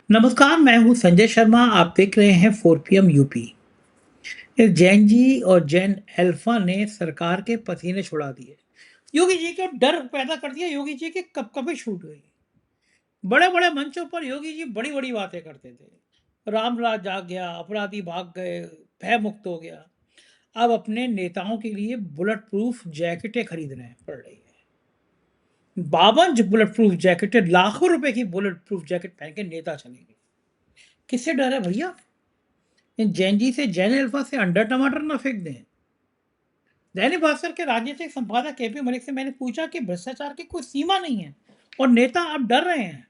नमस्कार, मैं हूँ संजय शर्मा। आप देख रहे हैं 4 PM यूपी। इस जैन जी और जैन अल्फा ने सरकार के पसीने छुड़ा दिए। योगी जी का डर पैदा कर दिया। योगी जी के कपकपी छूट गई। बड़े बड़े मंचों पर योगी जी बड़ी बड़ी बातें करते थे। राम राज जाग गया, अपराधी भाग गए, भय मुक्त हो गया। अब अपने नेताओं के लिए बुलेट प्रूफ जैकेटें खरीदने पड़ रही है। 52 बुलेट प्रूफ जैकेटें, लाखों रुपए की बुलेट प्रूफ जैकेट पहन के नेता चलेंगे। किससे डर है भैया? इन जैन जी से, जैन अल्फा से अंडा टमाटर ना फेंक दें। दैनिक भास्कर के राजनीतिक संपादक केपी मलिक से मैंने पूछा कि भ्रष्टाचार की कोई सीमा नहीं है और नेता अब डर रहे हैं।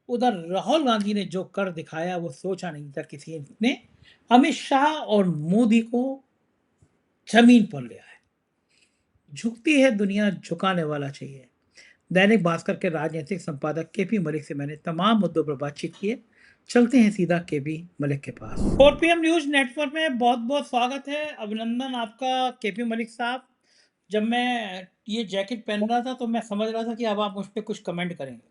उधर राहुल गांधी ने जो कर दिखाया वो सोचा नहीं था किसी ने। अमित शाह और मोदी को जमीन पर ले आए। झुकती है दुनिया, झुकाने वाला चाहिए। दैनिक भास्कर के राजनीतिक संपादक केपी मलिक से मैंने तमाम मुद्दों पर बातचीत की है। चलते हैं सीधा केपी मलिक के पास। 4 PM न्यूज नेटवर्क में बहुत बहुत स्वागत है। अभिनंदन आपका केपी मलिक साहब। जब मैं ये जैकेट पहन रहा था तो मैं समझ रहा था कि अब आप मुझ पे कुछ कमेंट करेंगे,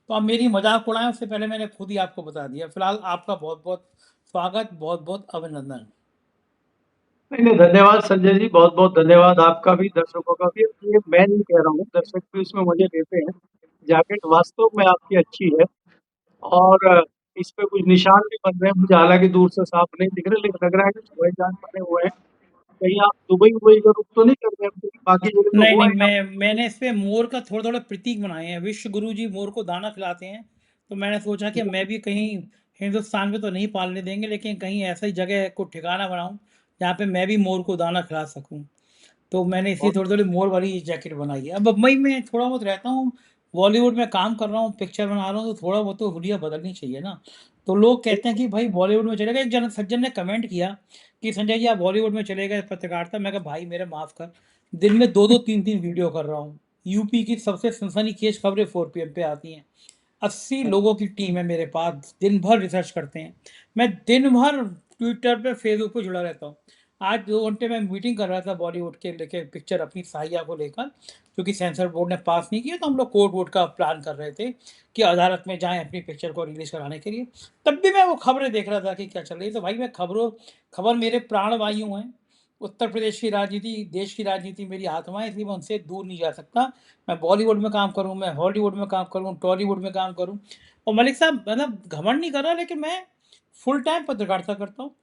तो आप मेरी मजाक उड़ाएं उससे पहले मैंने खुद ही आपको बता दिया। फिलहाल आपका बहुत बहुत स्वागत, बहुत बहुत अभिनंदन। नहीं नहीं, धन्यवाद संजय जी। बहुत बहुत धन्यवाद आपका भी, दर्शकों का भी। ये मैं नहीं कह रहा हूँ, दर्शक भी इसमें मजे लेते हैं। जैकेट वास्तव में आपकी अच्छी है। और इस पे कुछ निशान भी बन रहे हैं, मुझे हालांकि दूर से साफ नहीं दिख रहे, लेकिन लग रहा है कि हवाई जहाज बने हुए हैं। कहीं आप दुबई उबई का रुख तो नहीं कर रहे हैं? क्योंकि बाकी जगह तो नहीं हुआ नहीं, है आप। मैंने इस पे मोर का थोड़ा थोड़ा प्रतीक बनाए हैं। विश्व गुरु जी मोर को दाना खिलाते हैं, तो मैंने सोचा कि मैं भी कहीं हिंदुस्तान में तो नहीं पालने देंगे, लेकिन कहीं ऐसी जगह को ठिकाना बनाऊं जहाँ पे मैं भी मोर को दाना खिला सकूं। तो मैंने इसी बहुत थोड़ी-थोड़ी मोर वाली जैकेट बनाई है। अब मई में थोड़ा बहुत रहता हूँ, बॉलीवुड में काम कर रहा हूँ, पिक्चर बना रहा हूँ, तो थोड़ा बहुत तो हुलिया बदलनी चाहिए ना। तो लोग कहते हैं कि भाई बॉलीवुड में चले गए। एक जन सज्जन ने कमेंट किया कि संजय जी आप बॉलीवुड में चले गए पत्रकारिता। मैं कहा भाई मेरे माफ़ कर, दिन में 2-2 3-3 वीडियो कर रहा हूँ। यूपी की सबसे सनसनीखेज खबरें 4 PM पे आती हैं। 80 लोगों की टीम है मेरे पास, दिन भर रिसर्च करते हैं। मैं दिन भर ट्विटर पे, फेसबुक पे जुड़ा रहता हूँ। आज 2 घंटे मैं मीटिंग कर रहा था बॉलीवुड के लेके, पिक्चर अपनी साहिया को लेकर, क्योंकि सेंसर बोर्ड ने पास नहीं किया, तो हम लोग कोर्ट वोर्ट का प्लान कर रहे थे कि अदालत में जाएँ अपनी पिक्चर को रिलीज़ कराने के लिए। तब भी मैं वो खबरें देख रहा था कि क्या चल रही है। तो भाई मैं खबर मेरे प्राण वायु हैं। उत्तर प्रदेश की राजनीति, देश की राजनीति मेरी आत्मा है, इसलिए मैं उनसे दूर नहीं जा सकता। मैं बॉलीवुड में काम करूँ, मैं हॉलीवुड में काम करूँ, टॉलीवुड में काम करूँ। और मलिक साहब, मतलब घमंड नहीं कर रहा, लेकिन मैं फुल टाइम पत्रकारिता करता हूँ।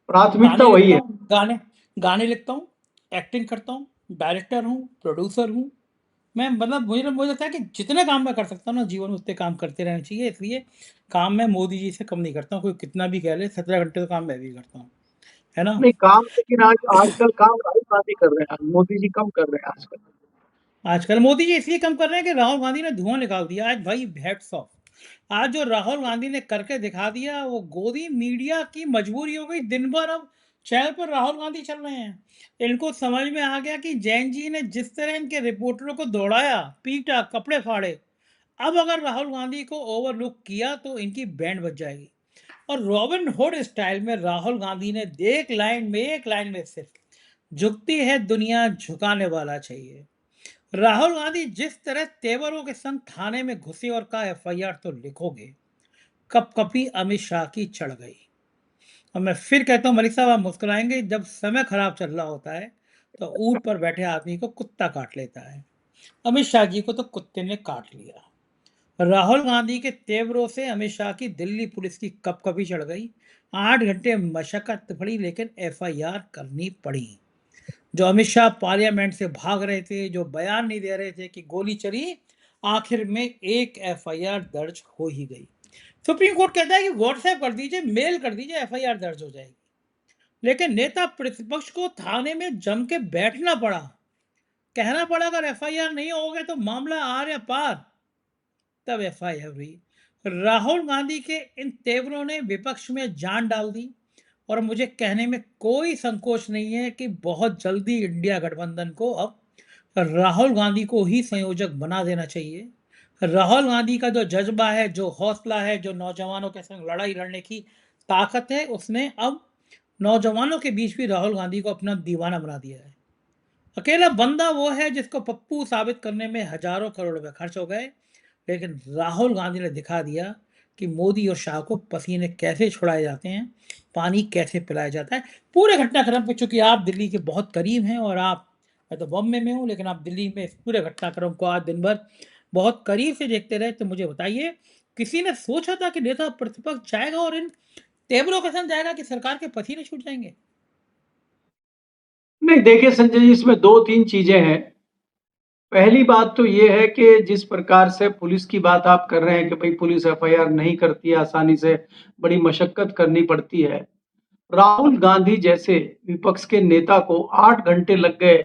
प्राथमिकता गाने वही लिखता है। हूँ, गाने गाने लिखता हूँ, एक्टिंग करता हूँ, डायरेक्टर हूँ, प्रोड्यूसर हूँ। मैं मतलब मुझे लगता है कि जितने काम मैं कर सकता हूँ ना जीवन में, उतने काम करते रहने चाहिए। इसलिए काम मैं मोदी जी से कम नहीं करता हूँ। कोई कितना भी कह ले, 17 घंटे तो काम मैं भी करता हूँ, है ना? नहीं काम, लेकिन आज आजकल काम राहुल गांधी कर रहे हैं, मोदी जी कम कर रहे हैं आजकल। आजकल मोदी जी इसलिए कम कर रहे हैं कि राहुल गांधी ने धुआं निकाल दिया। आज भाई हैट्स ऑफ। आज जो राहुल गांधी ने करके दिखा दिया, वो गोदी मीडिया की मजबूरी हो गई। दिन भर अब चैनल पर राहुल गांधी चल रहे हैं। इनको समझ में आ गया कि जैन जी ने जिस तरह इनके रिपोर्टरों को दौड़ाया, पीटा, कपड़े फाड़े, अब अगर राहुल गांधी को ओवरलुक किया तो इनकी बैंड बज जाएगी। और रॉबिन हुड स्टाइल में राहुल गांधी ने एक लाइन में सिर्फ झुकती है दुनिया, झुकाने वाला चाहिए। राहुल गांधी जिस तरह तेवरों के संग थाने में घुसे और कहा एफआईआर तो लिखोगे, कपकपी अमित शाह की चढ़ गई। और मैं फिर कहता हूं मलिक साहब, आप मुस्कुराएंगे, जब समय खराब चल रहा होता है तो ऊंट पर बैठे आदमी को कुत्ता काट लेता है। अमित शाह जी को तो कुत्ते ने काट लिया। राहुल गांधी के तेवरों से अमित शाह की दिल्ली पुलिस की कपकपी चढ़ गई। 8 घंटे मशक्कत पड़ी, लेकिन एफआईआर करनी पड़ी। जो अमित शाह पार्लियामेंट से भाग रहे थे, जो बयान नहीं दे रहे थे कि गोली चली, आखिर में एक एफआईआर दर्ज हो ही गई। सुप्रीम कोर्ट कहता है कि व्हाट्सएप कर दीजिए, मेल कर दीजिए, एफआईआर दर्ज हो जाएगी। लेकिन नेता प्रतिपक्ष को थाने में जम के बैठना पड़ा। कहना पड़ा अगर एफआईआर नहीं होगे तो मामला आर या पार। तब एफआईआर हुई। राहुल गांधी के इन तेवरों ने विपक्ष में जान डाल दी। और मुझे कहने में कोई संकोच नहीं है कि बहुत जल्दी इंडिया गठबंधन को अब राहुल गांधी को ही संयोजक बना देना चाहिए। राहुल गांधी का जो जज्बा है, जो हौसला है, जो नौजवानों के संग लड़ाई लड़ने की ताकत है, उसने अब नौजवानों के बीच भी राहुल गांधी को अपना दीवाना बना दिया है। अकेला बंदा वो है जिसको पप्पू साबित करने में हजारों करोड़ रुपए खर्च हो गए, लेकिन राहुल गांधी ने दिखा दिया कि मोदी और शाह को पसीने कैसे छुड़ाए जाते हैं, पानी कैसे पिलाया जाता है। पूरे घटनाक्रम पे चूँकि आप दिल्ली के बहुत करीब हैं और मैं तो बॉम्बे में हूँ, लेकिन आप दिल्ली में इस पूरे घटनाक्रम को आज दिन भर बहुत करीब से देखते रहे, तो मुझे बताइए, किसी ने सोचा था कि नेता प्रतिपक्ष जाएगा और इन तेवरों के संग जाएगा कि सरकार के पसीने छूट जाएँगे? नहीं, देखिए संजय जी, इसमें 2-3 चीज़ें हैं। पहली बात तो ये है कि जिस प्रकार से पुलिस की बात आप कर रहे हैं कि भई पुलिस एफआईआर नहीं करती है, आसानी से बड़ी मशक्कत करनी पड़ती है। राहुल गांधी जैसे विपक्ष के नेता को 8 घंटे लग गए,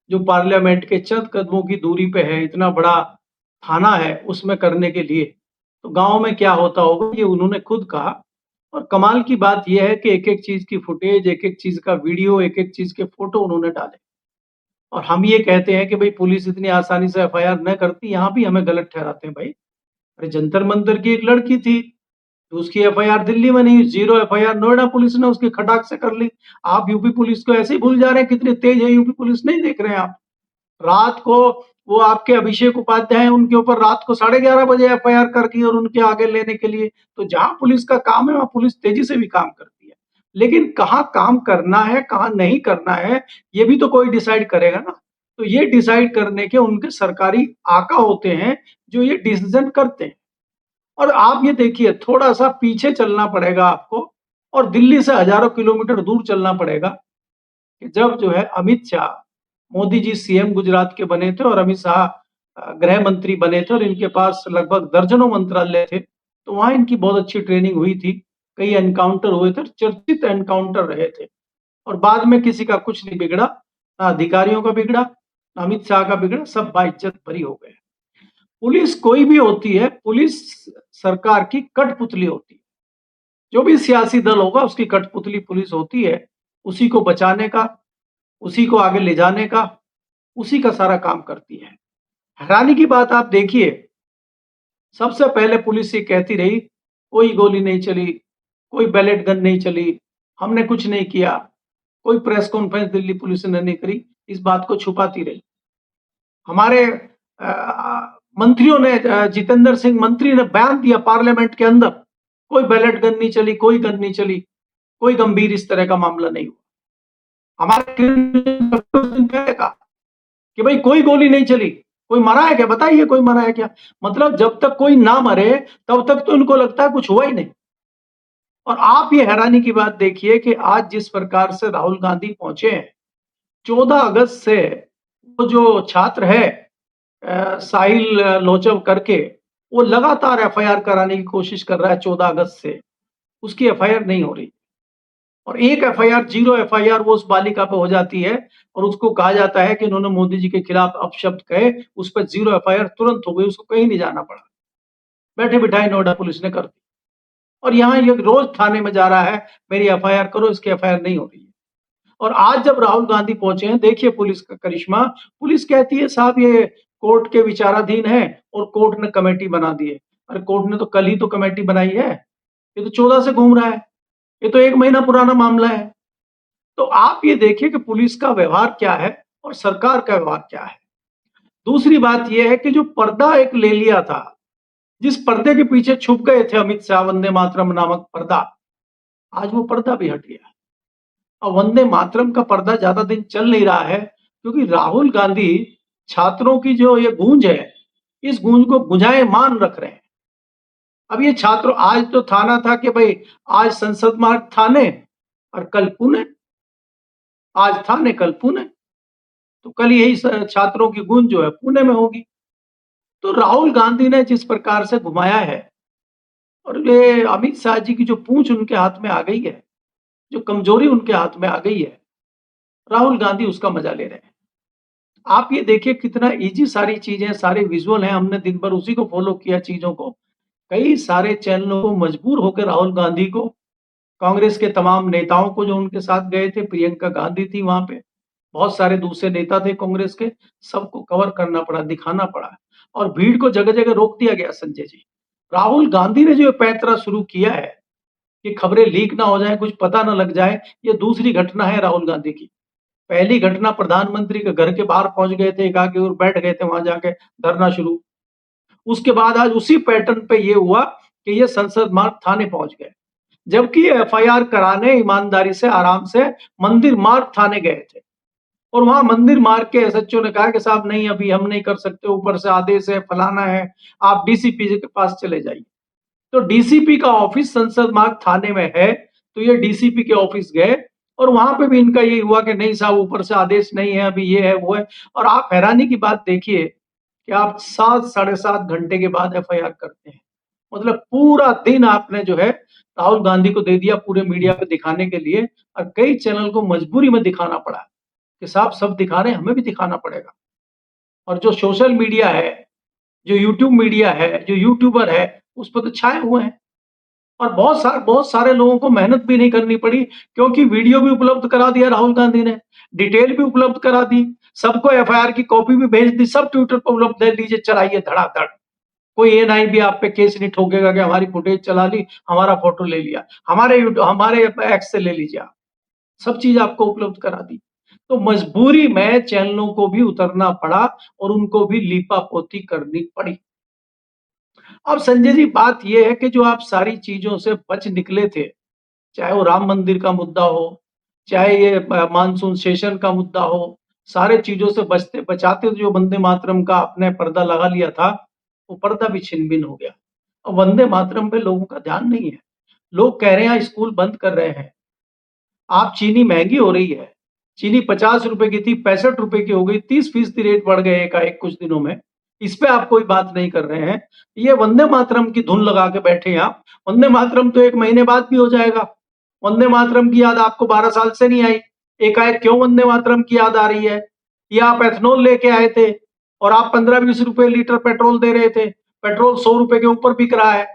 जो पार्लियामेंट के चंद कदमों की दूरी पे है, इतना बड़ा थाना है, उसमें करने के लिए। तो गाँव में क्या होता होगा, ये उन्होंने खुद कहा। और कमाल की बात ये है कि एक-एक चीज़ की फुटेज, एक-एक चीज़ का वीडियो, एक-एक चीज़ के फ़ोटो उन्होंने डाले। और हम ये कहते हैं कि भई पुलिस इतनी आसानी से एफआईआर न करती, यहाँ भी हमें गलत ठहराते हैं भाई। अरे जंतर मंतर की एक लड़की थी, तो उसकी एफआईआर दिल्ली में नहीं हुई, 0 एफआईआर नोएडा पुलिस ने उसकी खटाक से कर ली। आप यूपी पुलिस को ऐसे ही भूल जा रहे हैं, कितनी तेज है यूपी पुलिस, नहीं देख रहे हैं आप? रात को वो आपके अभिषेक उपाध्याय हैं, उनके ऊपर रात को 11:30 बजे एफआईआर कर दी और उनके आगे लेने के लिए। तो जहाँ पुलिस का काम है, वहाँ पुलिस तेजी से भी काम करती है। लेकिन कहाँ काम करना है, कहाँ नहीं करना है, ये भी तो कोई डिसाइड करेगा ना। तो ये डिसाइड करने के उनके सरकारी आका होते हैं, जो ये डिसीज़न करते हैं। और आप ये देखिए, थोड़ा-सा पीछे चलना पड़ेगा आपको और दिल्ली से हज़ारों किलोमीटर दूर चलना पड़ेगा कि जब जो है अमित शाह, मोदी जी सीएम गुजरात के बने थे और अमित शाह गृह मंत्री बने थे और इनके पास लगभग दर्जनों मंत्रालय थे, तो वहाँ इनकी बहुत अच्छी ट्रेनिंग हुई थी। कई एनकाउंटर हुए थे, चर्चित एनकाउंटर रहे थे और बाद में किसी का कुछ नहीं बिगड़ा, ना अधिकारियों का बिगड़ा, ना अमित शाह का बिगड़ा, सब बाइज्जत बरी हो गए। पुलिस कोई भी होती है, पुलिस सरकार की कठपुतली होती है। जो भी सियासी दल होगा, उसकी कठपुतली पुलिस होती है, उसी को बचाने का, उसी को आगे ले जाने का, उसी का सारा काम करती है। हैरानी की बात आप देखिए, सबसे पहले पुलिस ये कहती रही, कोई गोली नहीं चली, कोई बैलेट गन नहीं चली, हमने कुछ नहीं किया, कोई प्रेस कॉन्फ्रेंस दिल्ली पुलिस ने नहीं करी, इस बात को छुपाती रही। हमारे मंत्रियों ने, जितेंद्र सिंह मंत्री ने बयान दिया पार्लियामेंट के अंदर, कोई बैलेट गन नहीं चली, कोई गन नहीं चली, कोई गंभीर इस तरह का मामला नहीं हुआ। हमारे कहा कि भाई कोई गोली नहीं चली, कोई मरा है क्या, बताइए कोई मरा है क्या? मतलब जब तक कोई ना मरे तब तक तो इनको लगता है कुछ हुआ ही नहीं। और आप ये हैरानी की बात देखिए कि आज जिस प्रकार से राहुल गांधी पहुंचे हैं, 14 अगस्त से वो जो छात्र है साहिल लोचव करके, वो लगातार एफआईआर कराने की कोशिश कर रहा है 14 अगस्त से, उसकी एफआईआर नहीं हो रही। और एक एफआईआर, 0 एफआईआर वो उस बालिका पे हो जाती है और उसको कहा जाता है कि इन्होंने मोदी जी के खिलाफ अपशब्द कहे, उस पर 0 एफआईआर तुरंत हो गई, उसको कहीं नहीं जाना पड़ा। बैठे-बिठाए नोएडा पुलिस ने कर दी। और यहाँ ये रोज थाने में जा रहा है, मेरी एफआईआर करो, इसकी एफआईआर नहीं हो रही है। और आज जब राहुल गांधी पहुंचे हैं, देखिए पुलिस का करिश्मा, पुलिस कहती है साहब ये कोर्ट के विचाराधीन है और कोर्ट ने कमेटी बना दी है। अरे कोर्ट ने तो कल ही तो कमेटी बनाई है, ये तो 14 से घूम रहा है, ये तो 1 महीना पुराना मामला है। तो आप ये देखिए कि पुलिस का व्यवहार क्या है और सरकार का व्यवहार क्या है। दूसरी बात ये है कि जो पर्दा एक ले लिया था, जिस पर्दे के पीछे छुप गए थे अमित शाह, वंदे मातरम नामक पर्दा, आज वो पर्दा भी हट गया। और वंदे मातरम का पर्दा ज्यादा दिन चल नहीं रहा है, क्योंकि राहुल गांधी छात्रों की जो ये गूंज है, इस गूंज को गुंजायमान रख रहे हैं। अब ये छात्र, आज तो थाना था कि भाई आज संसद मार्ग थाने और कल पुणे, आज थाने कल पुणे, तो कल यही छात्रों की गूंज जो है पुणे में होगी। तो राहुल गांधी ने जिस प्रकार से घुमाया है और ये अमित शाह जी की जो पूंछ उनके हाथ में आ गई है, जो कमजोरी उनके हाथ में आ गई है, राहुल गांधी उसका मजा ले रहे हैं। आप ये देखिए कितना इजी सारी चीजें, सारे विजुअल हैं, हमने दिन भर उसी को फॉलो किया चीजों को। कई सारे चैनलों को मजबूर होकर राहुल गांधी को, कांग्रेस के तमाम नेताओं को जो उनके साथ गए थे, प्रियंका गांधी थी वहां पे, बहुत सारे दूसरे नेता थे कांग्रेस के, सबको कवर करना पड़ा, दिखाना पड़ा और भीड़ को जगह-जगह रोक दिया गया संजय जी। राहुल गांधी ने जो पैंतरा शुरू किया है कि खबरें लीक ना हो जाए, कुछ पता ना लग जाए, ये दूसरी घटना है राहुल गांधी की। पहली घटना प्रधानमंत्री के घर के बाहर पहुंच गए थे, एकाकी और बैठ गए थे वहां जाके धरना शुरू। उसके बाद आज उसी पैटर्न पे ये हुआ कि ये संसद मार्ग थाने पहुंच गए, जबकि एफआईआर कराने ईमानदारी से आराम से मंदिर मार्ग थाने गए थे। और वहां मंदिर मार्ग के एसएचओ ने कहा कि साहब नहीं, अभी हम नहीं कर सकते, ऊपर से आदेश है, फलाना है, आप डीसीपी के पास चले जाइए। तो डीसीपी का ऑफिस संसद मार्ग थाने में है, तो ये डीसीपी के ऑफिस गए और वहां पे भी इनका ये हुआ कि नहीं साहब, ऊपर से आदेश नहीं है, अभी ये है वो है। और आप हैरानी की बात देखिए कि आप 7 साढ़े 7 घंटे के बाद एफआईआर करते हैं। मतलब पूरा दिन आपने जो है राहुल गांधी को दे दिया पूरे मीडिया पे दिखाने के लिए, और कई चैनल को मजबूरी में दिखाना पड़ा कि साहब सब दिखा रहे हैं, हमें भी दिखाना पड़ेगा। और जो सोशल मीडिया है, जो यूट्यूब मीडिया है, जो यूट्यूबर है, उस पर तो छाए हुए हैं। और बहुत सारे लोगों को मेहनत भी नहीं करनी पड़ी, क्योंकि वीडियो भी उपलब्ध करा दिया राहुल गांधी ने, डिटेल भी उपलब्ध करा दी, सबको एफआईआर की कॉपी भी भेज दी, सब ट्विटर पर उपलब्ध है, लीजिए चलाइए धड़ाधड़। कोई ये नहीं भी आप पे केस नहीं ठोकेगा कि हमारी फुटेज चला ली, हमारा फोटो ले लिया, हमारे एक्स से ले लीजिए आप। सब चीज आपको उपलब्ध करा दी। तो मजबूरी में चैनलों को भी उतरना पड़ा और उनको भी लीपापोती करनी पड़ी। अब संजय जी, बात यह है कि जो आप सारी चीजों से बच निकले थे, चाहे वो राम मंदिर का मुद्दा हो, चाहे ये मानसून सेशन का मुद्दा हो, सारे चीजों से बचते बचाते जो वंदे मातरम का आपने पर्दा लगा लिया था, वो पर्दा भी छिन-भिन हो गया। अब वंदे मातरम पे लोगों का ध्यान नहीं है। लोग कह रहे हैं स्कूल बंद कर रहे हैं। आप चीनी महंगी हो रही है, चीनी 50 रुपए की थी, 65 रुपए की हो गई, 30% रेट बढ़ गए एकाएक कुछ दिनों में। इस पे आप कोई बात नहीं कर रहे हैं। ये वंदे मातरम की धुन लगा के बैठे हैं आप। वंदे मातरम तो 1 महीने बाद भी हो जाएगा। वंदे मातरम की याद आपको 12 साल से नहीं आई। एकाएक क्यों वंदे मातरम की याद आ रही है? ये आप एथनॉल लेके आए थे और आप 15-20 रुपए लीटर पेट्रोल दे रहे थे। पेट्रोल 100 रुपए के ऊपर बिक रहा है।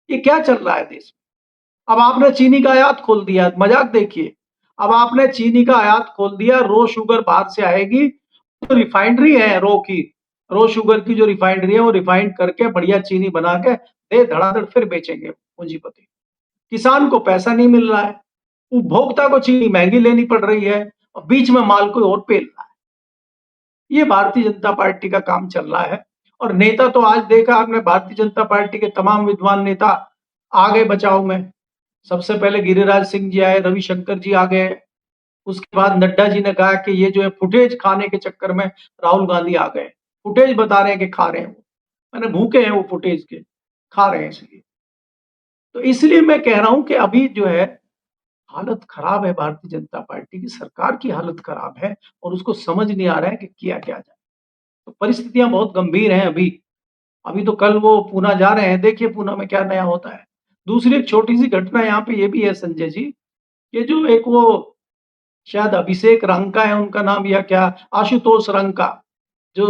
ये क्या चल रहा है देश में? अब आपने चीनी का आयात खोल दिया, मजाक देखिए। अब आपने चीनी का आयात खोल दिया, रो शुगर बाहर से आएगी, तो रिफाइनरी है रो की, रो शुगर की जो रिफाइनरी है वो रिफाइंड करके बढ़िया चीनी बना के दे धड़ाधड़ फिर बेचेंगे पूंजीपति। किसान को पैसा नहीं मिल रहा है, उपभोक्ता को चीनी महंगी लेनी पड़ रही है और बीच में माल कोई और पेल रहा है। ये भारतीय जनता पार्टी का काम चल रहा है। और नेता तो आज देखा आपने, भारतीय जनता पार्टी के तमाम विद्वान नेता आ गए बचाव में। सबसे पहले गिरिराज सिंह जी आए, रविशंकर जी आ गए, उसके बाद नड्डा जी ने कहा कि ये जो है फुटेज खाने के चक्कर में राहुल गांधी आ गए, फुटेज बता रहे हैं कि खा रहे हैं वो, मैंने भूखे हैं वो फुटेज के, खा रहे हैं इसलिए। तो इसलिए मैं कह रहा हूं कि अभी जो है हालत खराब है, भारतीय जनता पार्टी की सरकार की हालत खराब है और उसको समझ नहीं आ रहा है कि किया क्या जाए। तो परिस्थितियां बहुत गंभीर हैं अभी। अभी तो कल वो पूना जा रहे हैं, देखिए पूना में क्या नया होता है। दूसरी एक छोटी सी घटना यहाँ पे ये भी है संजय जी, ये जो एक वो शायद अभिषेक रंका है उनका नाम, या क्या आशुतोष रंका, जो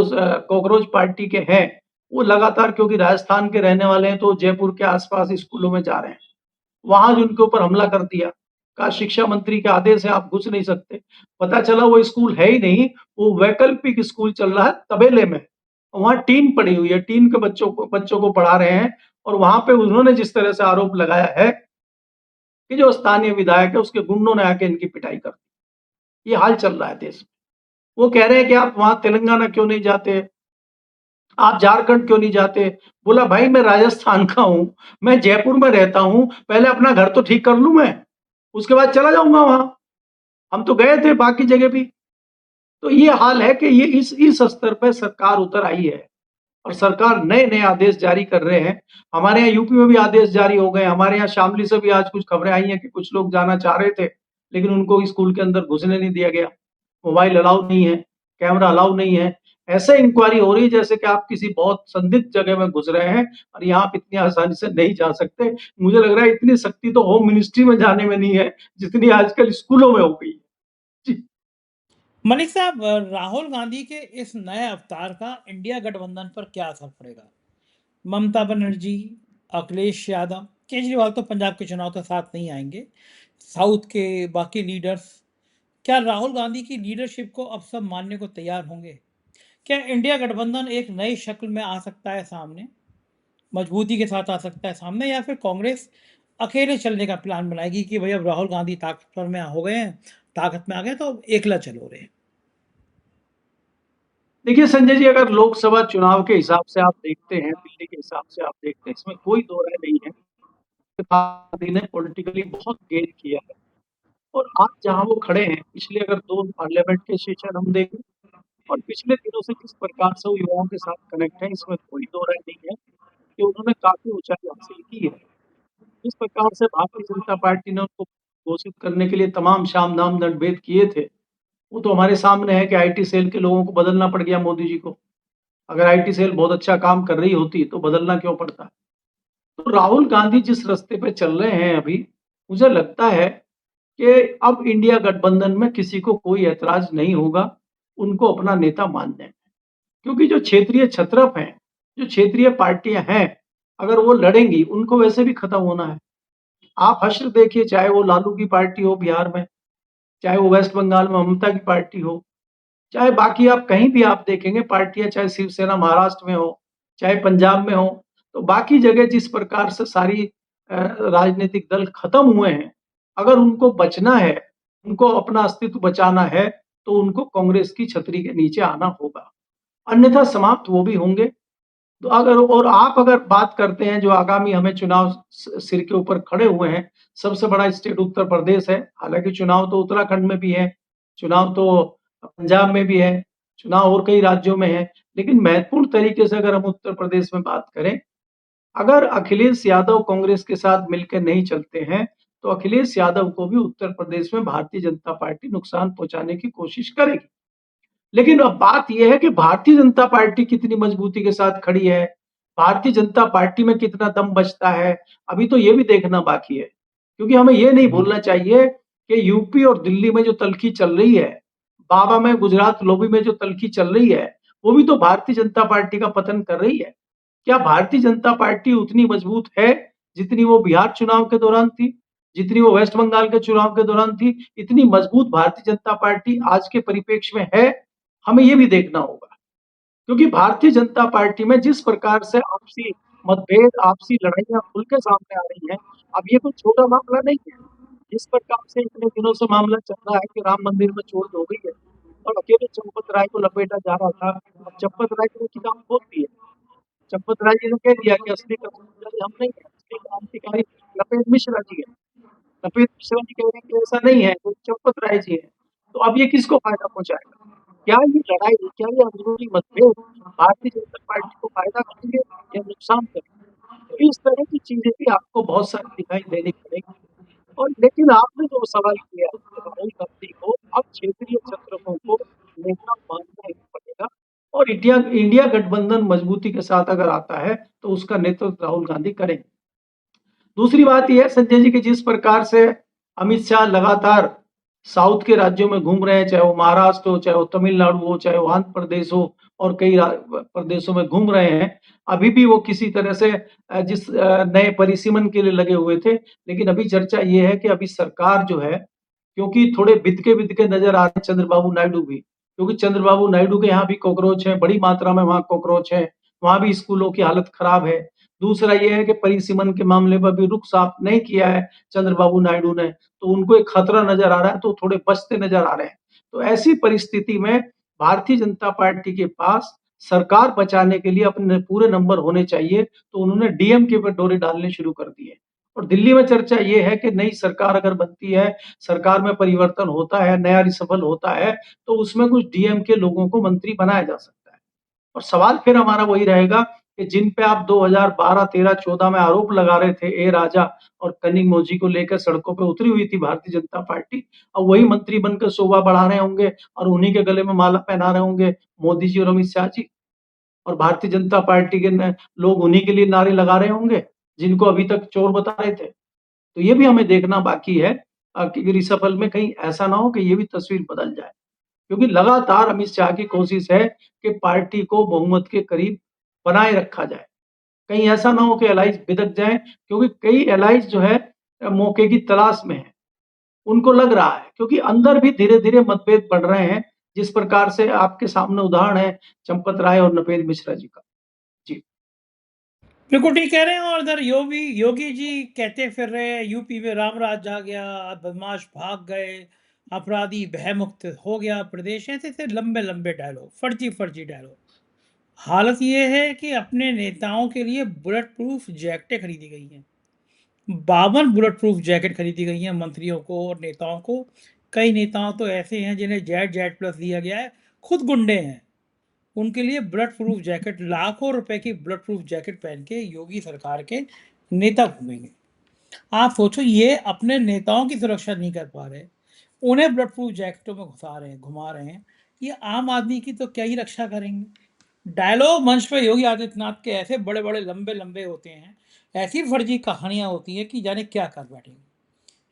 कॉकरोच पार्टी के हैं, वो लगातार, क्योंकि राजस्थान के रहने वाले हैं, तो जयपुर के आसपास स्कूलों में जा रहे हैं। वहां जो उनके ऊपर हमला कर दिया, कहा शिक्षा मंत्री के आदेश है आप घुस नहीं सकते। पता चला वो स्कूल है ही नहीं, वो वैकल्पिक स्कूल चल रहा है तबेले में। वहां टीन पड़ी हुई है, टीन के बच्चों को पढ़ा रहे हैं। और वहां पे उन्होंने जिस तरह से आरोप लगाया है कि जो स्थानीय विधायक है उसके गुंडों ने आके इनकी पिटाई कर दी। ये हाल चल रहा है देश में। वो कह रहे हैं कि आप वहां तेलंगाना क्यों नहीं जाते, आप झारखंड क्यों नहीं जाते? बोला भाई मैं राजस्थान का हूं, मैं जयपुर में रहता हूं, पहले अपना घर तो ठीक कर लूं मैं, उसके बाद चला जाऊंगा वहां। हम तो गए थे बाकी जगह भी। तो ये हाल है कि ये इस स्तर पे सरकार उतर आई है और सरकार नए नए आदेश जारी कर रहे हैं। हमारे यहाँ यूपी में भी आदेश जारी हो गए। हमारे यहाँ शामली से भी आज कुछ खबरें आई हैं कि कुछ लोग जाना चाह रहे थे, लेकिन उनको स्कूल के अंदर घुसने नहीं दिया गया। मोबाइल अलाउ नहीं है, कैमरा अलाउ नहीं है। ऐसे इंक्वायरी हो रही है जैसे कि आप किसी बहुत संदिग्ध जगह में घुस रहे हैं और यहाँ आप इतनी आसानी से नहीं जा सकते। मुझे लग रहा है इतनी सख्ती तो होम मिनिस्ट्री में जाने में नहीं है जितनी आजकल स्कूलों में हो गई है। जी। मलिक साहब, राहुल गांधी के इस नए अवतार का इंडिया गठबंधन पर क्या असर पड़ेगा? ममता बनर्जी, अखिलेश यादव, केजरीवाल तो पंजाब के चुनाव के साथ नहीं आएंगे, साउथ के बाकी लीडर्स, क्या राहुल गांधी की लीडरशिप को अब सब मानने को तैयार होंगे? क्या इंडिया गठबंधन एक नई शक्ल में आ सकता है सामने, मजबूती के साथ आ सकता है सामने, या फिर कांग्रेस अकेले चलने का प्लान बनाएगी कि भाई अब राहुल गांधी ताकतवर में हो गए हैं, ताकत में आ गए तो अब एकला चलो रहे? देखिए संजय जी, अगर लोकसभा चुनाव के हिसाब से आप देखते हैं, दिल्ली के हिसाब से आप देखते हैं, इसमें कोई दो राय नहीं है कि गांधी ने पॉलिटिकली बहुत गेन किया है। और आज जहाँ वो खड़े हैं, पिछले अगर 2 पार्लियामेंट के सेशन हम देखें और पिछले दिनों से जिस प्रकार से वो युवाओं के साथ कनेक्ट है, इसमें कोई दो राय नहीं है कि उन्होंने काफ़ी ऊँचाई हासिल की है। जिस प्रकार से भारतीय जनता पार्टी ने उनको घोषित करने के लिए तमाम साम-दाम, दंड-भेद किए थे, वो तो हमारे सामने है कि आईटी सेल के लोगों को बदलना पड़ गया मोदी जी को। अगर आईटी सेल बहुत अच्छा काम कर रही होती, तो बदलना क्यों पड़ता? तो राहुल गांधी जिस रास्ते पे चल रहे हैं अभी, मुझे लगता है कि अब इंडिया गठबंधन में किसी को कोई ऐतराज़ नहीं होगा, उनको अपना नेता मानने में। क्योंकि जो क्षेत्रीय छत्रप हैं, जो क्षेत्रीय पार्टियाँ हैं, अगर वो लड़ेंगी, उनको वैसे भी खत्म होना है। आप हश्र देखिए, चाहे वो लालू की पार्टी हो बिहार में, चाहे वो वेस्ट बंगाल में ममता की पार्टी हो, चाहे बाकी आप कहीं भी आप देखेंगे पार्टियाँ, चाहे शिवसेना महाराष्ट्र में हो, चाहे पंजाब में हो, तो बाकी जगह जिस प्रकार से सारी राजनीतिक दल खत्म हुए हैं, अगर उनको बचना है, उनको अपना अस्तित्व बचाना है, तो उनको कांग्रेस की छतरी के नीचे आना होगा। अन्यथा समाप्त वो भी होंगे। तो अगर और आप अगर बात करते हैं जो आगामी हमें चुनाव सिर के ऊपर खड़े हुए हैं, सबसे बड़ा स्टेट उत्तर प्रदेश है। हालाँकि चुनाव तो उत्तराखंड में भी है, चुनाव तो पंजाब में भी है, चुनाव और कई राज्यों में है। लेकिन महत्वपूर्ण तरीके से अगर हम उत्तर प्रदेश में बात करें, अगर अखिलेश यादव कांग्रेस के साथ मिलकर नहीं चलते हैं, तो अखिलेश यादव को भी उत्तर प्रदेश में भारतीय जनता पार्टी नुकसान पहुँचाने की कोशिश करेगी। लेकिन अब बात ये है कि भारतीय जनता पार्टी कितनी मजबूती के साथ खड़ी है, भारतीय जनता पार्टी में कितना दम बचता है, अभी तो ये भी देखना बाकी है। क्योंकि हमें ये नहीं भूलना चाहिए कि यूपी और दिल्ली में जो तल्खी चल रही है, बाबा में, गुजरात लॉबी में जो तल्खी चल रही है, वो भी तो भारतीय जनता पार्टी का पतन कर रही है। क्या भारतीय जनता पार्टी उतनी मजबूत है, जितनी वो बिहार चुनाव के दौरान थी, जितनी वो वेस्ट बंगाल के चुनाव के दौरान थी? इतनी मजबूत भारतीय जनता पार्टी आज के परिप्रेक्ष्य में है? हमें ये भी देखना होगा। क्योंकि भारतीय जनता पार्टी में जिस प्रकार से आपसी मतभेद, आपसी लड़ाइयाँ खुल के सामने आ रही हैं, अब ये कोई छोटा मामला नहीं है। जिस प्रकार से इतने दिनों से मामला चल रहा है कि राम मंदिर में चोरी हो गई है और अकेले चंपत राय को लपेटा जा रहा था। अब चंपत राय की किताब खोल दी है। चंपत राय जी ने कह दिया कि असली क्रांतिकारी हम नहीं है, असली क्रांतिकारी नपेंद्र मिश्रा जी है। नपेंद्र मिश्रा जी कह रहे हैं कि ऐसा नहीं है, वो चंपत राय जी हैं। तो अब ये किसको फ़ायदा पहुँचाएगा? क्या ये लड़ाई, क्या ये अंदरूनी मतभेद भारतीय जनता पार्टी को फ़ायदा करेंगे या नुकसान करेंगे? तो इस तरह की चीज़ें भी आपको बहुत सारी दिखाई देनी पड़ेगी। और लेकिन आपने जो सवाल किया है कि राहुल गांधी को अब क्षेत्रीय छत्रपों को नेता मानना ही पड़ेगा और इंडिया इंडिया गठबंधन मजबूती के साथ अगर आता है, तो उसका नेतृत्व राहुल गांधी करेंगे। दूसरी बात ये है संजय जी कि जिस प्रकार से अमित शाह लगातार साउथ के राज्यों में घूम रहे हैं, चाहे वो महाराष्ट्र हो, चाहे वो तमिलनाडु हो, चाहे वो आंध्र प्रदेश हो और कई प्रदेशों में घूम रहे हैं। अभी भी वो किसी तरह से जिस नए परिसीमन के लिए लगे हुए थे, लेकिन अभी चर्चा ये है कि अभी सरकार जो है, क्योंकि थोड़े बिदके-बिदके नज़र आ रहे हैं चंद्रबाबू नायडू भी, क्योंकि चंद्रबाबू नायडू के यहाँ भी कॉकरोच हैं, बड़ी मात्रा में वहाँ कॉकरोच हैं, वहाँ भी स्कूलों की हालत खराब है। दूसरा ये है कि परिसीमन के मामले पर भी रुख साफ नहीं किया है चंद्रबाबू नायडू ने, तो उनको एक खतरा नज़र आ रहा है, तो थोड़े बचते नज़र आ रहे हैं। तो ऐसी परिस्थिति में भारतीय जनता पार्टी के पास सरकार बचाने के लिए अपने पूरे नंबर होने चाहिए, तो उन्होंने डीएमके पे डोरे डालने शुरू कर दिए। और दिल्ली में चर्चा ये है कि नई सरकार अगर बनती है, सरकार में परिवर्तन होता है, नया रिशफल होता है, तो उसमें कुछ डीएमके लोगों को मंत्री बनाया जा सकता है। और सवाल फिर हमारा वही रहेगा कि जिन पे आप 2012, 13, 14 में आरोप लगा रहे थे, ए राजा और कनिमोझी को लेकर सड़कों पे उतरी हुई थी भारतीय जनता पार्टी, अब वही मंत्री बनकर शोभा बढ़ा रहे होंगे और उन्हीं के गले में माला पहना रहे होंगे मोदी जी और अमित शाह जी। और भारतीय जनता पार्टी के न लोग उन्हीं के लिए नारे लगा रहे होंगे, जिनको अभी तक चोर बता रहे थे। तो ये भी हमें देखना बाकी है कि रिशफल में कहीं ऐसा ना हो कि ये भी तस्वीर बदल जाए। क्योंकि लगातार अमित शाह की कोशिश है कि पार्टी को बहुमत के करीब बनाए रखा जाए। कहीं ऐसा ना हो कि एलाइज़ बिदक जाएँ, क्योंकि कई एलाइज़ जो है मौके की तलाश में हैं। उनको लग रहा है क्योंकि अंदर भी धीरे-धीरे मतभेद बढ़ रहे हैं, जिस प्रकार से आपके सामने उदाहरण है चंपत राय और नपेंद्र मिश्रा जी का। जी। बिल्कुल ठीक कह रहे हैं। और इधर योगी जी कहते फिर रहे हैं यूपी में राम राज आ गया, बदमाश भाग गए, अपराधी भयमुक्त हो गया प्रदेश, ऐसे लंबे-लंबे डायलॉग, फर्जी डायलॉग। हालत ये है कि अपने नेताओं के लिए बुलेट प्रूफ जैकेटें खरीदी गई हैं। 52 बुलेट प्रूफ जैकेट खरीदी गई हैं मंत्रियों को और नेताओं को। कई नेताओं तो ऐसे हैं जिन्हें जेड प्लस दिया गया है, खुद गुंडे हैं। उनके लिए बुलेट प्रूफ जैकेट, लाखों रुपए की बुलेट प्रूफ जैकेट पहन के योगी सरकार के नेता घूमेंगे। आप सोचो, ये अपने नेताओं की सुरक्षा नहीं कर पा रहे, उन्हें बुलेट प्रूफ जैकेटों में घुसा रहे हैं, घुमा रहे हैं। ये आम आदमी की तो क्या ही रक्षा करेंगे। डायलॉग मंच पे योगी आदित्यनाथ के ऐसे बड़े-बड़े लंबे-लंबे होते हैं, ऐसी फर्जी कहानियाँ होती हैं कि जाने क्या कर बैठेंगे।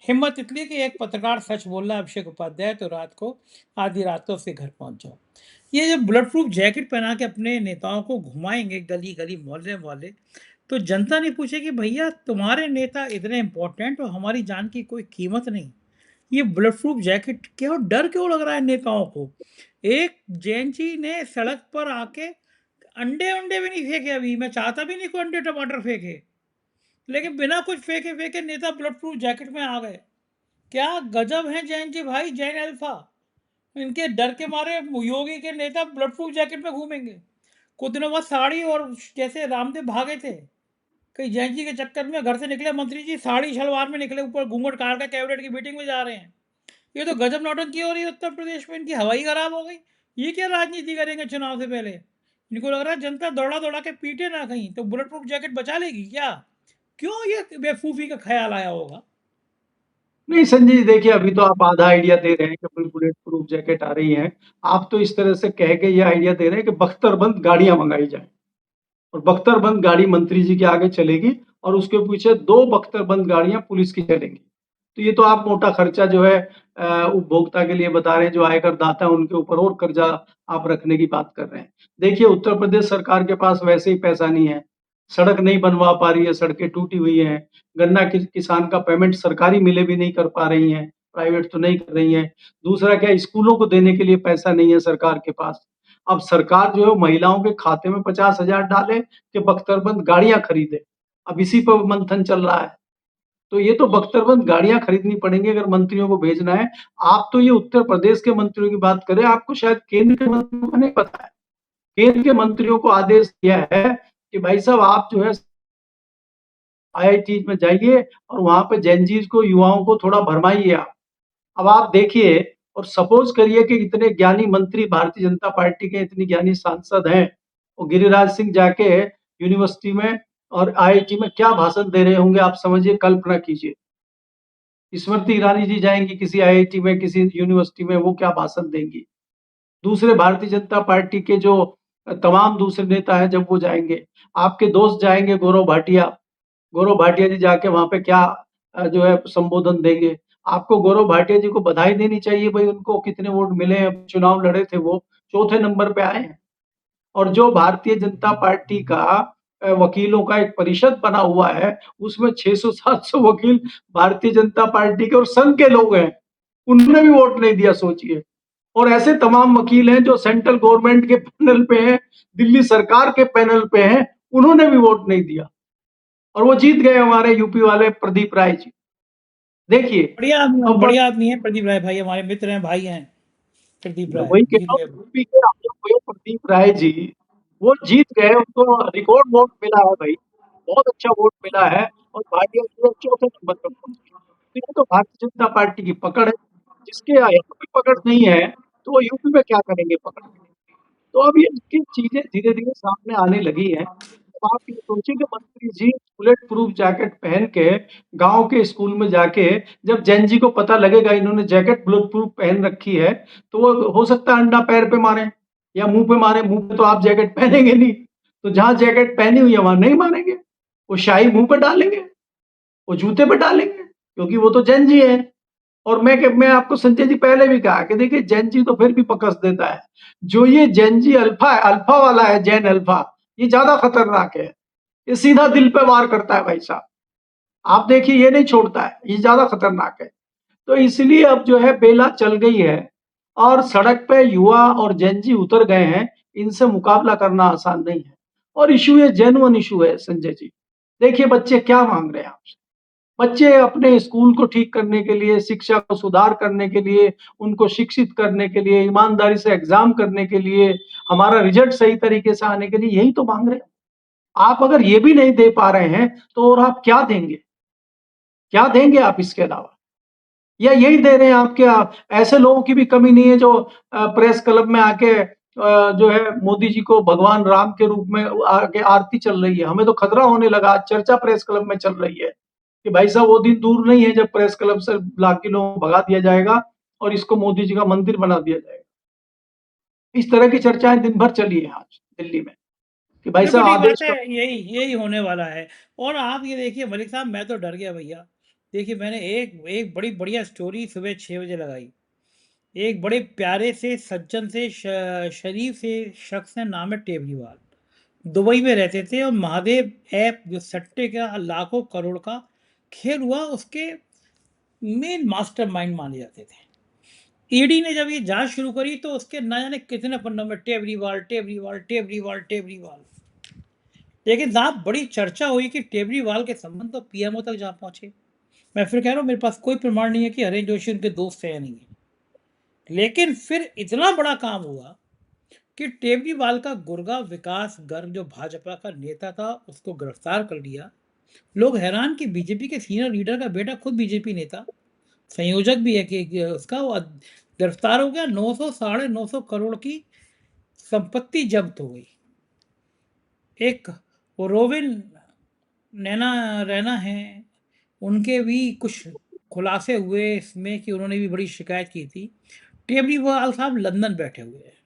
हिम्मत इतनी कि एक पत्रकार सच बोल रहा है अभिषेक उपाध्याय, तो रात को आधी रात को उसके घर पहुँच जाओ। ये जो बुलेट प्रूफ जैकेट पहना के अपने नेताओं को घुमाएँगे गली-गली, मोहल्ले-मोहल्ले, तो जनता नहीं पूछेगी भैया तुम्हारे नेता इतने इम्पोर्टेंट और हमारी जान की कोई कीमत नहीं। ये बुलेट प्रूफ जैकेट क्यों, डर क्यों लग रहा है नेताओं को? एक जैन जी ने सड़क पर आके अंडे-वंडे भी नहीं फेंके अभी, मैं चाहता भी नहीं कोई अंडे टमाटर फेंके, लेकिन बिना कुछ फेंके-फेंके नेता बुलेट प्रूफ जैकेट में आ गए। क्या गजब हैं जैन जी भाई, जैन अल्फा। इनके डर के मारे योगी के नेता बुलेट प्रूफ जैकेट में घूमेंगे। कुछ दिनों बाद साड़ी और जैसे रामदेव भागे थे, कहीं जैन जी के चक्कर में घर से निकले मंत्री जी साड़ी शलवार में निकले, ऊपर घूंघट काट के कैबिनेट की मीटिंग में जा रहे हैं। ये तो गजब नौटंकी हो रही है उत्तर प्रदेश में, इनकी हवाई खराब हो गई। ये क्या राजनीति करेंगे चुनाव से पहले? इनको लग रहा है जनता दौड़ा-दौड़ा के पीटे ना कहीं, तो बुलेट प्रूफ जैकेट बचा लेगी क्या? क्यों ये बेवकूफ़ी का ख़्याल आया होगा? नहीं संजय जी, देखिए अभी तो आप आधा आइडिया दे रहे हैं कि कोई बुलेट प्रूफ जैकेट आ रही है। आप तो इस तरह से कह के ये आइडिया दे रहे हैं कि बख्तरबंद गाड़ियाँ मंगाई जाएँ और बख्तरबंद गाड़ी मंत्री जी के आगे चलेगी और उसके पीछे 2 बख्तरबंद गाड़ियाँ पुलिस की चलेंगी। तो ये तो आप मोटा खर्चा जो है उपभोक्ता के लिए बता रहे हैं, जो आयकर दाता है उनके ऊपर और कर्जा आप रखने की बात कर रहे हैं। देखिए उत्तर प्रदेश सरकार के पास वैसे ही पैसा नहीं है, सड़क नहीं बनवा पा रही है, सड़कें टूटी हुई हैं, गन्ना किसान का पेमेंट सरकारी मिलें भी नहीं कर पा रही हैं, प्राइवेट तो नहीं कर रही हैं। दूसरा क्या, स्कूलों को देने के लिए पैसा नहीं है सरकार के पास। अब सरकार जो है महिलाओं के खाते में 50,000 डाले कि बख्तरबंद गाड़ियाँ खरीदे। अब इसी पर मंथन चल रहा है। तो ये तो बख्तरबंद गाड़ियाँ खरीदनी पड़ेंगी अगर मंत्रियों को भेजना है। आप तो ये उत्तर प्रदेश के मंत्रियों की बात कर रहे हैं, आपको शायद केंद्र के मंत्रियों को नहीं पता है। केंद्र के मंत्रियों को आदेश दिया है कि भाई साहब आप जो है आईआईटीज़ में जाइए और वहाँ पे जेन ज़ीस को, युवाओं को थोड़ा भरमाइए आप। अब आप देखिए और सपोज़ करिए कि इतने ज्ञानी मंत्री भारतीय जनता पार्टी के, इतनी ज्ञानी सांसद हैं, और गिरिराज सिंह जाके यूनिवर्सिटी में और आईआईटी में क्या भाषण दे रहे होंगे, आप समझिए, कल्पना कीजिए। स्मृति ईरानी जी जाएँगी किसी आईआईटी में, किसी यूनिवर्सिटी में, वो क्या भाषण देंगी। दूसरे भारतीय जनता पार्टी के जो तमाम दूसरे नेता हैं जब वो जाएँगे, आपके दोस्त जाएँगे गौरव भाटिया जी जाके वहाँ पे क्या जो है संबोधन देंगे। आपको गौरव भाटिया जी को बधाई देनी चाहिए, भई उनको कितने वोट मिले हैं, चुनाव लड़े थे वो, चौथे नंबर पे आए हैं। और जो भारतीय जनता पार्टी का वकीलों का एक परिषद बना हुआ है, उसमें 600-700 वकील भारतीय जनता पार्टी के और संघ के लोग हैं। उन्होंने भी वोट नहीं दिया, सोचिए। और ऐसे तमाम वकील हैं जो सेंट्रल गवर्नमेंट के पैनल पे हैं, दिल्ली सरकार के पैनल पे हैं, उन्होंने भी वोट नहीं दिया और वो जीत गए हमारे यूपी वाले प्रदीप राय जी। देखिए, अब बढ़िया आदमी है प्रदीप राय भाई, हमारे मित्र हैं, भाई हैं प्रदीप मैं राय, वही कह जीत रहा गए हूँ, वो। यूपी के आगे हुए प्रदीप राय जी, वो जीत गए, उनको रिकॉर्ड वोट मिला है भाई, बहुत अच्छा वोट मिला है और भाटिया जी ने चौथे नंबर पर पहुँचे। तो ये तो भारतीय जनता पार्टी की पकड़ है, जिसके यहाँ पे पकड़ नहीं है, तो वो यूपी में क्या करेंगे पकड़ के? तो अब ये इसकी चीज़ें धीरे-धीरे सामने आने लगी हैं। अब आप ये सोचिए कि मंत्री जी बुलेट प्रूफ जैकेट पहन के गाँव के स्कूल में जाके, जब जेन ज़ी को पता लगेगा इन्होंने जैकेट बुलेट प्रूफ पहन रखी है, तो वो हो सकता है अंडा पैर पे मारें या मुँह पे मारें। मुँह पे तो आप जैकेट पहनेंगे नहीं, तो जहाँ जैकेट पहनी हुई है वहाँ नहीं मारेंगे। वो शाही मुँह पे डालेंगे, वो जूते पे डालेंगे, क्योंकि वो तो जेन ज़ी है। और मैं आपको संजय जी पहले भी कहा कि देखिए जेन जी तो फिर भी पकड़ देता है। जो ये जेन जी अल्फा है, अल्फा वाला है, जेन अल्फा, ये ज़्यादा खतरनाक है। ये सीधा दिल पे वार करता है भाई साहब। आप देखिए ये नहीं छोड़ता है, ये ज़्यादा खतरनाक है। तो इसलिए अब जो है बेला चल गई है और सड़क पे युवा और जेन जी उतर गए हैं, इनसे मुकाबला करना आसान नहीं है। और इश्यू ये जेन्युइन इश्यू है संजय जी। देखिए बच्चे क्या माँग रहे हैं आपसे। बच्चे अपने स्कूल को ठीक करने के लिए, शिक्षा को सुधार करने के लिए, उनको शिक्षित करने के लिए, ईमानदारी से एग्ज़ाम करने के लिए, हमारा रिज़ल्ट सही तरीके से आने के लिए यही तो माँग रहे हैं। आप अगर ये भी नहीं दे पा रहे हैं, तो और आप क्या देंगे? क्या देंगे आप इसके अलावा? या यही दे रहे हैं आप क्या? ऐसे लोगों की भी कमी नहीं है जो प्रेस क्लब में आके जो है मोदी जी को भगवान राम के रूप में आके आरती चल रही है। हमें तो खतरा होने लगा, आज चर्चा प्रेस क्लब में चल रही है कि भाई साहब वो दिन दूर नहीं है जब प्रेस क्लब से बाकी लोगों को भगा दिया जाएगा और इसको मोदी जी का मंदिर बना दिया जाएगा। इस तरह की चर्चाएँ दिन भर चली है आज दिल्ली में कि भाई बिल्कुल साहब ठीक बात आदेश है, का यही यही होने वाला है। और आप ये देखिए मलिक साहब, मैं तो डर गया भैया। देखिए मैंने एक एक बड़ी बढ़िया स्टोरी सुबह 6 बजे लगाई। एक बड़े प्यारे से सज्जन से शरीफ से शख्स है, नाम है टेबरीवाल। दुबई में रहते थे और महादेव ऐप जो सट्टे का लाखों करोड़ का खेल हुआ, उसके मेन मास्टरमाइंड माने जाते थे। ईडी ने जब ये जांच शुरू करी तो उसके न जाने कितने पन्नों में टेबरीवाल टेबरीवाल टेबरीवाल टेबरीवाल। लेकिन साहब बड़ी चर्चा हुई कि टेबरीवाल के संबंध तो पीएमओ तक जा पहुंचे। मैं फिर कह रहा हूँ मेरे पास कोई प्रमाण नहीं है कि हरेन जोशी उनके दोस्त है या नहीं है। लेकिन फिर इतना बड़ा काम हुआ कि टेबरीवाल का गुर्गा विकास गर्ग जो भाजपा का नेता था उसको गिरफ्तार कर लिया। लोग हैरान कि बीजेपी के सीनियर लीडर का बेटा खुद बीजेपी नेता संयोजक भी है कि उसका वो गिरफ्तार हो गया। 900 साढ़े 900 करोड़ की संपत्ति जब्त हो गई। एक वो रोविन नैना रैना हैं, उनके भी कुछ खुलासे हुए इसमें कि उन्होंने भी बड़ी शिकायत की थी। केजरीवाल साहब लंदन बैठे हुए हैं।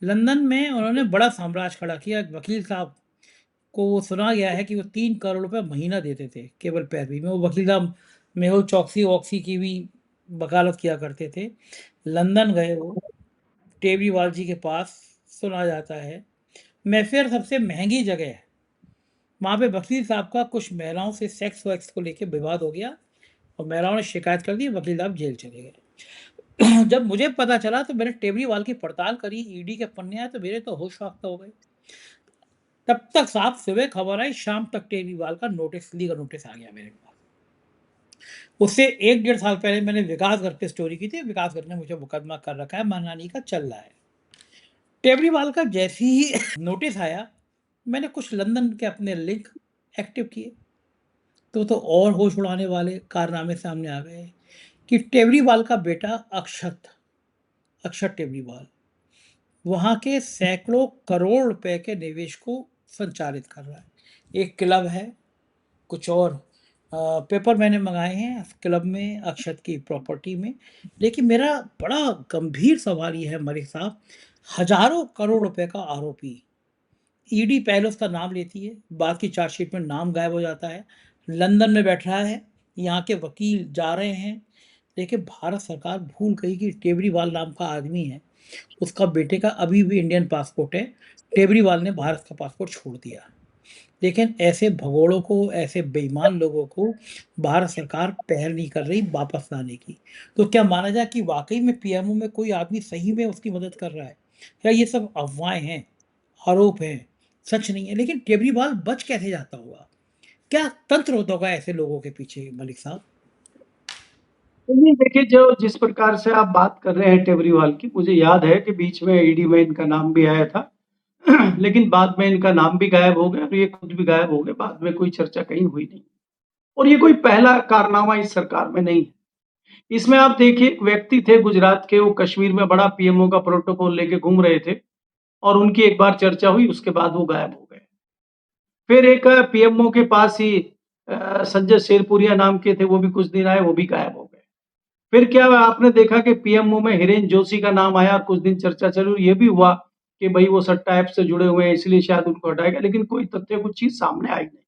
लंदन में उन्होंने बड़ा साम्राज्य खड़ा किया। वकील साहब को सुना गया है कि वो 3 करोड़ रुपए महीना देते थे केवल पैरवी में। वो वकील साहब मेहुल चौकसी वॉक्सी की भी वकालत किया करते थे। लंदन गए वो केजरीवाल जी के पास, सुना जाता है। मैफेयर सबसे महंगी जगह है। वहाँ पे वकील साहब का कुछ महिलाओं से सेक्स वैक्स को लेके विवाद हो गया और महिलाओं ने शिकायत कर दी, वकील साहब जेल चले गए। जब मुझे पता चला तो मैंने टेबरीवाल की पड़ताल करी, ईडी के पन्ने आए तो मेरे तो होश वाख्त हो गए। तब तक साहब सुबह खबर आई, शाम तक टेबरीवाल का नोटिस, लीगल नोटिस आ गया मेरे पास। उससे 1 डेढ़ साल पहले मैंने विकास गर्ग पे स्टोरी की थी। विकास गर्ग ने मुझे मुकदमा कर रखा है, मानहानि का चल रहा है। टेबरीवाल का जैसे ही नोटिस आया, मैंने कुछ लंदन के अपने लिंक एक्टिव किए तो और होश उड़ाने वाले कारनामे सामने आ गए कि टेबरीवाल का बेटा अक्षत अक्षत टेबरीवाल वहाँ के सैकड़ों करोड़ रुपए के निवेश को संचालित कर रहा है। एक क्लब है, कुछ और पेपर मैंने मंगाए हैं क्लब में, अक्षत की प्रॉपर्टी में। लेकिन मेरा बड़ा गंभीर सवाल ये है मलिक साहब, हजारों करोड़ रुपए का आरोपी, ईडी पहले उसका नाम लेती है, बाद की चार्जशीट में नाम गायब हो जाता है, लंदन में बैठ रहा है, यहाँ के वकील जा रहे हैं। लेकिन भारत सरकार भूल गई कि टेबरीवाल नाम का आदमी है, उसका बेटे का अभी भी इंडियन पासपोर्ट है। टेबरीवाल ने भारत का पासपोर्ट छोड़ दिया। लेकिन ऐसे भगोड़ों को, ऐसे बेईमान लोगों को भारत सरकार पहल नहीं कर रही वापस लाने की। तो क्या माना जाए कि वाकई में पीएमओ में कोई आदमी सही में उसकी मदद कर रहा है, या ये सब अफवाहें हैं, आरोप हैं, सच नहीं है? लेकिन केजरीवाल बच कैसे जाता होगा? क्या तंत्र होता होगा ऐसे लोगों के पीछे मलिक साहब? नहीं, देखिए जो जिस प्रकार से आप बात कर रहे हैं टेबरीवाल की, मुझे याद है कि बीच में ईडी में इनका नाम भी आया था। लेकिन बाद में इनका नाम भी गायब हो गया और ये खुद भी गायब हो गए, बाद में कोई चर्चा कहीं हुई नहीं। और ये कोई पहला कारनामा इस सरकार में नहीं है। इसमें आप देखिए, एक व्यक्ति थे गुजरात के, वो कश्मीर में बड़ा पीएमओ का प्रोटोकॉल लेके घूम रहे थे और उनकी एक बार चर्चा हुई, उसके बाद वो गायब हो गए। फिर एक पीएमओ के पास ही संजय शेरपुरिया नाम के थे, वो भी कुछ दिन आए, वो भी गायब हो गए। फिर क्या हुआ, आपने देखा कि पीएमओ में हिरेन जोशी का नाम आया और कुछ दिन चर्चा चली और ये भी हुआ कि भई वो सट्टा ऐप से जुड़े हुए हैं, इसलिए शायद उनको हटाया गया, लेकिन कोई तथ्य कुछ चीज़ सामने आई नहीं।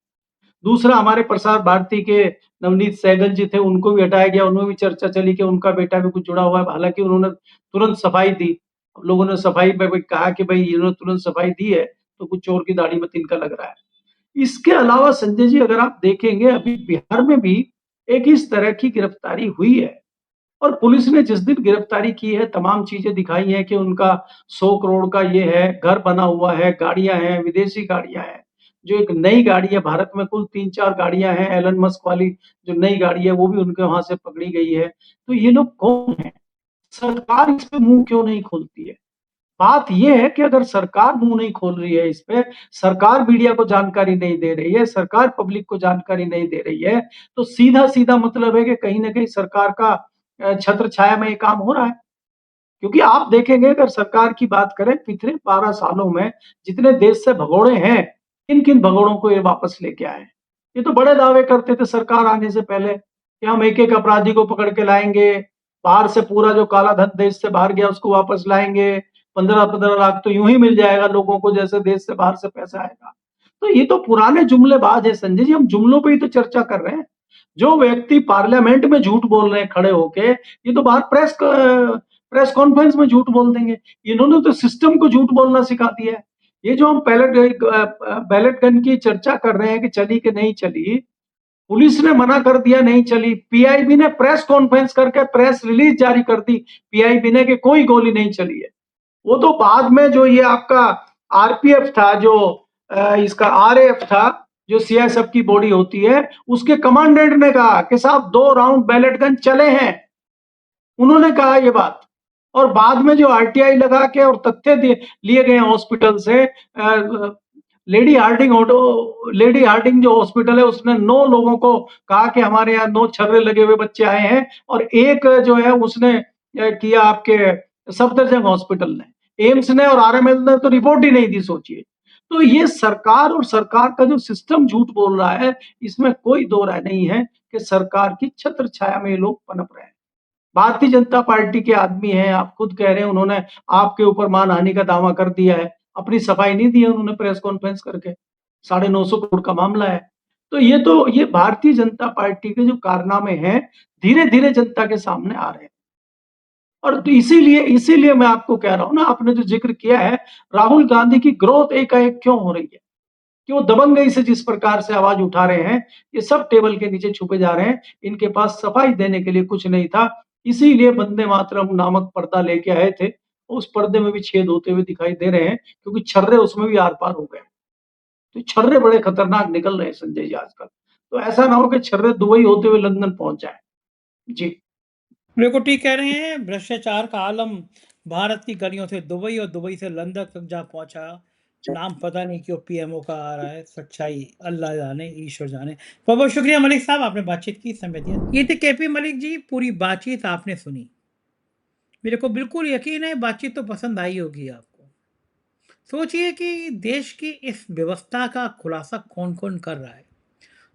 दूसरा, हमारे प्रसार भारती के नवनीत सहगल जी थे, उनको भी हटाया गया, उनमें भी चर्चा चली कि उनका बेटा भी कुछ जुड़ा हुआ है, हालाँकि उन्होंने तुरंत सफाई दी। लोगों ने सफाई में भी कहा कि भई इन्होंने तुरंत सफाई दी है, तो कुछ चोर की दाढ़ी में तिनका लग रहा है। इसके अलावा संजय जी, अगर आप देखेंगे, अभी बिहार में भी एक इस तरह की गिरफ्तारी हुई है और पुलिस ने जिस दिन गिरफ्तारी की है, तमाम चीज़ें दिखाई हैं कि उनका 100 करोड़ का ये है, घर बना हुआ है, गाड़ियाँ हैं, विदेशी गाड़ियाँ हैं। जो एक नई गाड़ी है, भारत में कुल 3-4 गाड़ियाँ हैं, एलन मस्क वाली जो नई गाड़ी है, वो भी उनके वहाँ से पकड़ी गई है। तो ये लोग कौन हैं? सरकार इस पे मुँह क्यों नहीं खोलती है? बात ये है कि अगर सरकार मुँह नहीं खोल रही है इस पे, सरकार मीडिया को जानकारी नहीं दे रही है, सरकार पब्लिक को जानकारी नहीं दे रही है, तो सीधा-सीधा मतलब है कि कहीं न कहीं सरकार का छत्र छाया में ये काम हो रहा है। क्योंकि आप देखेंगे अगर सरकार की बात करें पिछले 12 सालों में जितने देश से भगोड़े हैं, किन-किन भगोड़ों को ये वापस लेके आए हैं। ये तो बड़े दावे करते थे सरकार आने से पहले कि हम एक-एक अपराधी को पकड़ के लाएँगे, बाहर से पूरा जो काला धन देश से बाहर गया उसको वापस लाएँगे, 15-15 लाख तो यूँ ही मिल जाएगा लोगों को जैसे देश से बाहर से पैसा आएगा। तो ये तो पुराने जुमलेबाज हैं संजय जी, हम जुमलों पे ही तो चर्चा कर रहे हैं। जो व्यक्ति पार्लियामेंट में झूठ बोल रहे हैं खड़े होके, ये तो बाहर प्रेस कॉन्फ्रेंस में झूठ बोल देंगे। इन्होंने तो सिस्टम को झूठ बोलना सिखा दिया है। ये जो हम बैलेट गन की चर्चा कर रहे हैं कि चली कि नहीं चली, पुलिस ने मना कर दिया नहीं चली, पीआईबी ने प्रेस कॉन्फ्रेंस करके प्रेस रिलीज जारी कर दी पीआईबी ने कि कोई गोली नहीं चली है। वो तो बाद में जो ये आपका आरपीएफ था जो इसका आरएएफ था, जो सीआईएसएफ की बॉडी होती है, उसके कमांडेंट ने कहा कि साहब 2 राउंड बैलेट गन चले हैं। उन्होंने कहा ये बात और बाद में जो आरटीआई लगा के और तथ्य लिए गए हॉस्पिटल से लेडी हार्डिंग जो हॉस्पिटल है उसने 9 लोगों को कहा कि हमारे यहाँ 9 छर्रे लगे हुए बच्चे आए हैं और एक जो है उसने किया आपके सफदरजंग हॉस्पिटल ने, एम्स ने और आरएमएल ने तो रिपोर्ट ही नहीं दी सोचिए। तो ये सरकार और सरकार का जो सिस्टम झूठ बोल रहा है, इसमें कोई दो राय नहीं है कि सरकार की छत्र छाया में ये लोग पनप रहे हैं। भारतीय जनता पार्टी के आदमी हैं, आप खुद कह रहे हैं उन्होंने आपके ऊपर मानहानि का दावा कर दिया है। अपनी सफाई नहीं दी है उन्होंने प्रेस कॉन्फ्रेंस करके। 950 करोड़ का मामला है। तो ये भारतीय जनता पार्टी के जो कारनामे हैं, धीरे-धीरे जनता के सामने आ रहे हैं। और तो इसीलिए मैं आपको कह रहा हूँ ना, आपने जो ज़िक्र किया है, राहुल गांधी की ग्रोथ एकाएक क्यों हो रही है? कि वो दबंगई से जिस प्रकार से आवाज उठा रहे हैं, ये सब टेबल के नीचे छुपे जा रहे हैं। इनके पास सफाई देने के लिए कुछ नहीं था। इसीलिए वंदे मातरम नामक पर्दा लेके आए थे। उस पर्दे में भी छेद होते हुए दिखाई दे रहे हैं क्योंकि छर्रे उसमें भी आर-पार हो गए। तो छर्रे बड़े खतरनाक निकल रहे हैं संजय जी आजकल। तो ऐसा ना हो कि छर्रे दुबई होते हुए लंदन पहुँच जाएँ। जी। बिल्कुल ठीक कह रहे हैं। भ्रष्टाचार का आलम भारत की गलियों से दुबई और दुबई से लंदन तक जा पहुंचा। नाम पता नहीं क्यों पीएमओ का आ रहा है। सच्चाई अल्लाह जाने, ईश्वर जाने। बहुत बहुत शुक्रिया मलिक साहब, आपने बातचीत की, समय दिया। ये थे केपी मलिक जी। पूरी बातचीत आपने सुनी। मेरे को बिल्कुल यकीन है बातचीत तो पसंद आई होगी आपको। सोचिए कि देश की इस व्यवस्था का खुलासा कौन कौन कर रहा है।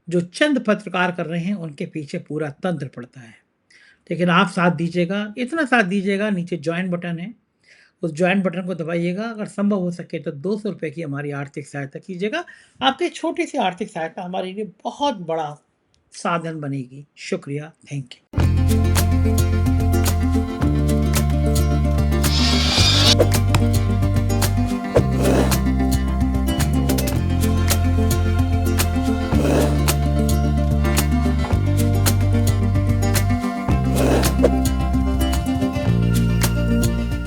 जो चंद पत्रकार कर रहे हैं उनके पीछे पूरा तंत्र पड़ता है। लेकिन आप साथ दीजिएगा, इतना साथ दीजिएगा, नीचे जॉइन बटन है, उस जॉइन बटन को दबाइएगा। अगर संभव हो सके तो 200 रुपये की हमारी आर्थिक सहायता कीजिएगा। आपकी छोटी सी आर्थिक सहायता हमारे लिए बहुत बड़ा साधन बनेगी। शुक्रिया, थैंक यू।